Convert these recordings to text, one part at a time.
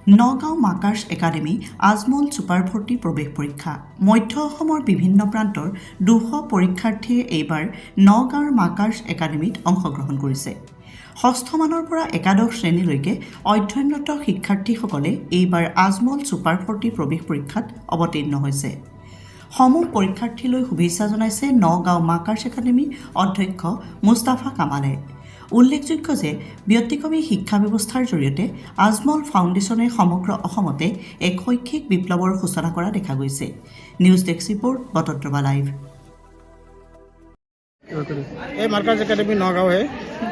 Nagaon marks academy Ajmal super forty প্ৰৱেশ পৰীক্ষা মধ্য অসমৰ বিভিন্ন প্ৰান্তৰ 200 পৰীক্ষাৰ্থীয়ে এইবাৰ নগাঁৱৰ মাকাৰ্ছ একাডেমীত অংশগ্ৰহণ কৰিছে। ষষ্ঠ মানৰ পৰা একাদশ শ্ৰেণীলৈকে অধ্যয়নৰত শিক্ষাৰ্থীসকলে এইবাৰ আজমল ছুপাৰ ফৰ্টি প্ৰৱেশ পৰীক্ষাত অৱতীৰ্ণ হৈছে। সমূহ পৰীক্ষাৰ্থীলৈ শুভেচ্ছা জনাইছে নগাঁও মাকাৰ্ছ একাডেমীৰ অধ্যক্ষ মুস্তাফা কামালে। উল্লেখযোগ্য যে ব্যতিক্ৰমী শিক্ষা ব্যৱস্থাৰ জৰিয়তে আজমল ফাউণ্ডেশ্যনে সমগ্ৰ অসমতে এক শৈক্ষিক বিপ্লৱৰ সূচনা কৰা দেখা গৈছে। News desk report Batadrava live. ये मरकज एकेडमी नौगांव है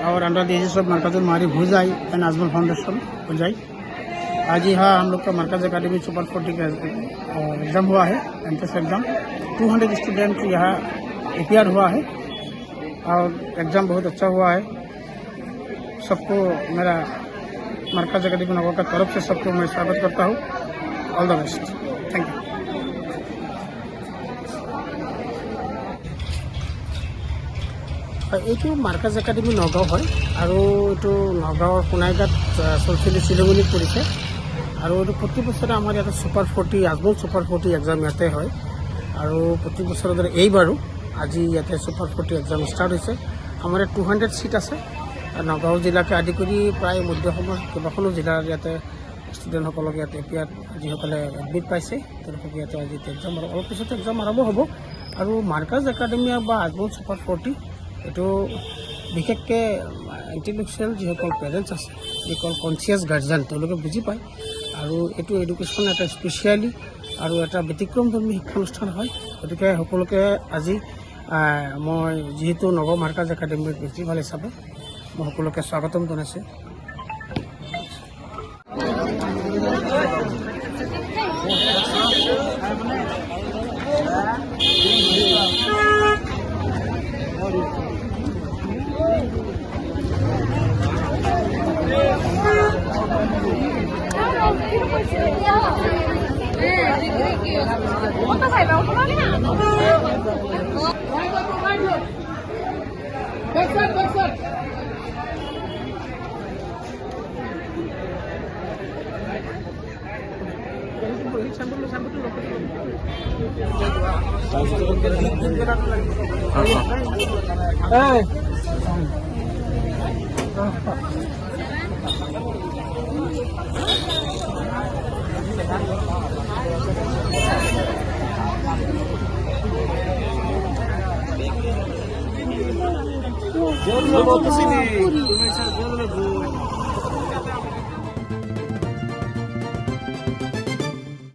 और अंडर दी सब मरकज मारी भुजाई एंड आजमल फाउंडेशन भुजाई। आज यहाँ हम लोग का मरकज एकेडमी सुपर 40 का एग्ज़ाम हुआ है, एंट्रेंस एग्ज़ाम। 200 स्टूडेंट यहाँ अपियर हुआ है और एग्ज़ाम बहुत अच्छा हुआ है। सबको मेरा मरकज एकेडमी नौगांव का तरफ से सबको मैं स्वागत करता हूँ। All the best, thank you. এইটো মাৰ্কাজ একাডেমি নগাঁও হয় আৰু এইটো নগাঁৱৰ সোণাইগাঁত চলচিলি চিলিগুৰিত পৰিছে আৰু এইটো প্ৰতি বছৰে আমাৰ ইয়াতে ছুপাৰ 40 আজমল ছুপাৰ 40 এক্সাম ইয়াতে হয় আৰু প্ৰতি বছৰৰ দৰে এইবাৰো আজি ইয়াতে ছুপাৰ 40 এক্সাম ষ্টাৰ্ট হৈছে। আমাৰ ইয়াত 200 ছিট আছে। নগাঁও জিলাকে আদি কৰি প্ৰায় মধ্য অসমৰ কেইবাখনো জিলাৰ ইয়াতে ষ্টুডেণ্টসকলক ইয়াতে এপিয়াৰ যিসকলে এডমিট পাইছে তেওঁলোকক ইয়াতে আজি এক্সাম আৰু অলপ পিছতে এক্সাম আৰম্ভ হ'ব। আৰু মাৰ্কাজ একাডেমি বা আজমল ছুপাৰ 40 এইটো বিশেষকৈ ইণ্টেলেকচুৱেল যিসকল পেৰেণ্টছ আছে, যিসকল কনচিয়াছ গাৰ্জেন তেওঁলোকে বুজি পায় আৰু এইটো এডুকেশ্যন এটা স্পেচিয়েলি আৰু এটা ব্যতিক্ৰমধৰ্মী শিক্ষানুষ্ঠান হয়। গতিকে সকলোকে আজি মই যিহেতু নগাঁও মাৰ্কাজ একাডেমীৰ প্ৰিন্সিপাল হিচাপে মই সকলোকে স্বাগতম জনাইছোঁ।